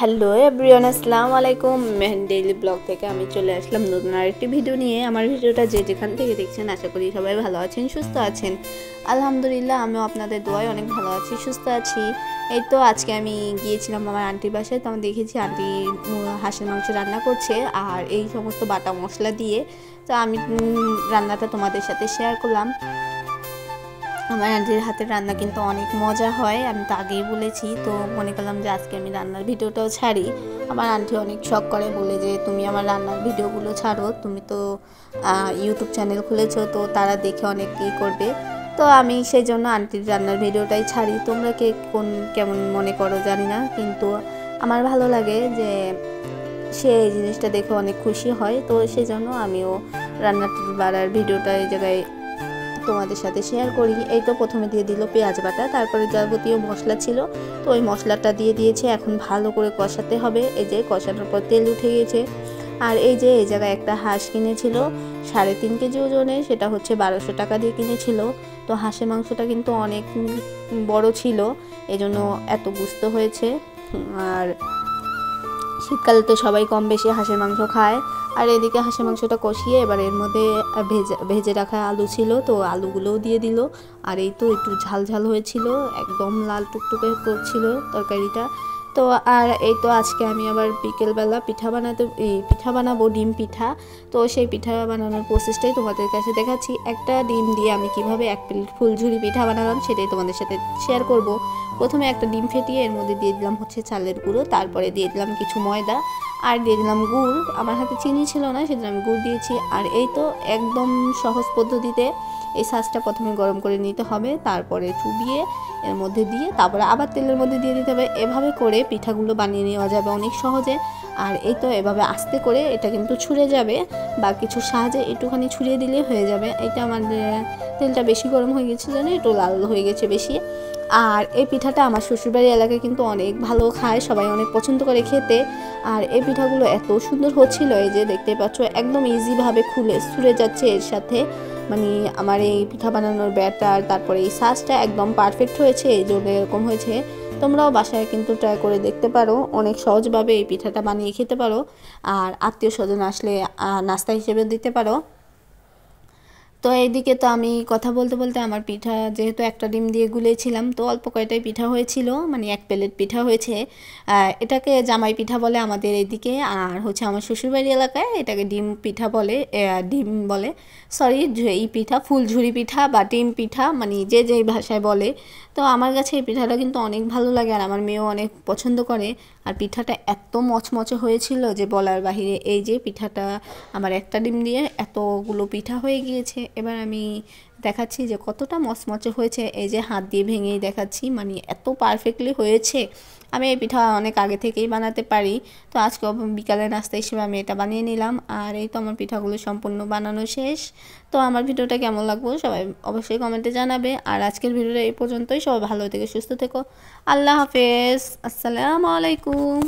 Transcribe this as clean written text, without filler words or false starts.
Hello everyone, আসসালামু আলাইকুম। মেহেন daily blog থেকে আমি চলে আসলাম নতুন আরেকটি ভিডিও নিয়ে। আমার ভিডিওটা যেখান থেকে দেখছেন আশা করি সবাই ভালো আছেন, সুস্থ আছেন। আলহামদুলিল্লাহ, আমিও আপনাদের দোয়ায় অনেক ভালো আছি, সুস্থ আছি। এই তো আজকে আমি গিয়েছিলাম আমার আন্টির বাসায়। তো আমি দেখেছি আন্টি হাঁসের মাংস রান্না করছে, আর এই সমস্ত বাটা মশলা দিয়ে। তো আমি রান্নাটা তোমাদের সাথে শেয়ার করলাম। আমার আন্টির হাতের রান্না কিন্তু অনেক মজা হয়, আমি তো আগেই বলেছি। তো মনে করলাম যে আজকে আমি রান্নার ভিডিওটাও ছাড়ি। আমার আন্টি অনেক শখ করে, বলে যে তুমি আমার রান্নার ভিডিওগুলো ছাড়ো, তুমি তো ইউটিউব চ্যানেল খুলেছো, তো তারা দেখে অনেক কী করবে। তো আমি সেই জন্য আন্টির রান্নার ভিডিওটাই ছাড়ি। তোমরা কে কেমন মনে করো জানি না, কিন্তু আমার ভালো লাগে যে সে এই জিনিসটা দেখে অনেক খুশি হয়। তো সেই জন্য আমিও রান্নার বাড়ার ভিডিওটা এই জায়গায় তোমাদের সাথে শেয়ার করি। এই তো প্রথমে দিয়ে দিল পেঁয়াজ বাটা, তারপরে যাবতীয় মশলা ছিল, তো ওই মশলাটা দিয়ে দিয়েছে। এখন ভালো করে কষাতে হবে। এই যে কষানোর পর তেল উঠে গিয়েছে। আর এই যে এই জায়গায় একটা হাঁস কিনেছিল 3.5 কেজি ওজনের, সেটা হচ্ছে 1200 টাকা দিয়ে কিনেছিল। তো হাঁসের মাংসটা কিন্তু অনেক বড় ছিল, এজন্য এত গুস্ত হয়েছে। আর শীতকালে তো সবাই কম বেশি হাঁসের মাংস খায়। আর এদিকে হাঁসের মাংসটা কষিয়ে এবার এর মধ্যে ভেজে রাখা আলু ছিল, তো আলুগুলোও দিয়ে দিল। আর এই তো একটু ঝাল ঝাল হয়েছিল, একদম লাল টুকটুকে করছিল তরকারিটা। তো আর এই তো আজকে আমি আবার বিকেলবেলা পিঠা বানাবো, ডিম পিঠা। তো সেই পিঠা বানানোর প্রসেসটাই তোমাদের কাছে দেখাচ্ছি। একটা ডিম দিয়ে আমি কিভাবে 1 প্লেট ফুলঝুরি পিঠা বানালাম সেটাই তোমাদের সাথে শেয়ার করব। প্রথমে একটা ডিম ফেটিয়ে এর মধ্যে দিয়ে দিলাম হচ্ছে চালের গুঁড়ো, তারপরে দিয়ে দিলাম কিছু ময়দা, আর দিয়ে দিলাম গুড়। আমার হাতে চিনি ছিল না, সেজন্য আমি গুড় দিয়েছি। আর এই তো একদম সহজ পদ্ধতিতে এই সাজটা প্রথমে গরম করে নিতে হবে, তারপরে চুবিয়ে এর মধ্যে দিয়ে তারপরে আবার তেলের মধ্যে দিয়ে দিতে হবে। এভাবে করে পিঠাগুলো বানিয়ে নেওয়া যাবে অনেক সহজে। আর এই তো এভাবে আস্তে করে এটা কিন্তু ছুঁড়ে যাবে, বা কিছু সাহায্যে একটুখানি ছুঁড়িয়ে দিলে হয়ে যাবে। এটা আমার তেলটা বেশি গরম হয়ে গেছে জানি, একটু লাল হয়ে গেছে বেশি। আর এই পিঠাটা আমার শ্বশুরবাড়ি এলাকায় কিন্তু অনেক ভালো খায়, সবাই অনেক পছন্দ করে খেতে। আর এই পিঠাগুলো এত সুন্দর হচ্ছিল, এই যে দেখতে পাচ্ছ একদম ইজিভাবে ছুঁড়ে যাচ্ছে এর সাথে। মানে আমার এই পিঠা বানানোর ব্যাটার, তারপরে এই সাজটা একদম পারফেক্ট হয়েছে, এই জন্য এরকম হয়েছে। তোমরাও বাসায় কিন্তু ট্রাই করে দেখতে পারো, অনেক সহজভাবে এই পিঠাটা বানিয়ে খেতে পারো। আর আত্মীয় স্বজন আসলে নাস্তা হিসেবে দিতে পারো। তো এইদিকে তো আমি কথা বলতে বলতে আমার পিঠা যেহেতু একটা ডিম দিয়ে গুলেছিলাম, তো অল্প কয়টাই পিঠা হয়েছিল, মানে 1 প্লেট পিঠা হয়েছে। এটাকে জামাই পিঠা বলে আমাদের এদিকে, আর হচ্ছে আমার শ্বশুরবাড়ি এলাকায় এটাকে ডিম পিঠা বলে, ডিম বলে, সরি, এই পিঠা ফুলঝুরি পিঠা বা ডিম পিঠা, মানে যে যেই ভাষায় বলে। তো আমার কাছে এই পিঠাটা কিন্তু অনেক ভালো লাগে, আর আমার মেয়েও অনেক পছন্দ করে। আর পিঠাটা এত মচমচে হয়েছিল যে বলার বাহিরে। এই যে পিঠাটা আমার একটা ডিম দিয়ে এতগুলো পিঠা হয়ে গিয়েছে। এবার আমি দেখাচ্ছি যে কতটা মচমচে হয়েছে, এই যে হাত দিয়ে ভেঙেই দেখাচ্ছি, মানে এত পারফেক্টলি হয়েছে। আমি এই পিঠা অনেক আগে থেকেই বানাতে পারি, তো আজকে বিকালে নাস্তা হিসেবে আমি এটা বানিয়ে নিলাম। আর এই তো আমার পিঠাগুলো সম্পূর্ণ বানানো শেষ। তো আমার ভিডিওটা কেমন লাগলো সবাই অবশ্যই কমেন্টে জানাবে। আর আজকের ভিডিওটা এই পর্যন্তই। সবাই ভালো থেকে সুস্থ থেকো। আল্লাহ হাফেজ, আসসালামু আলাইকুম।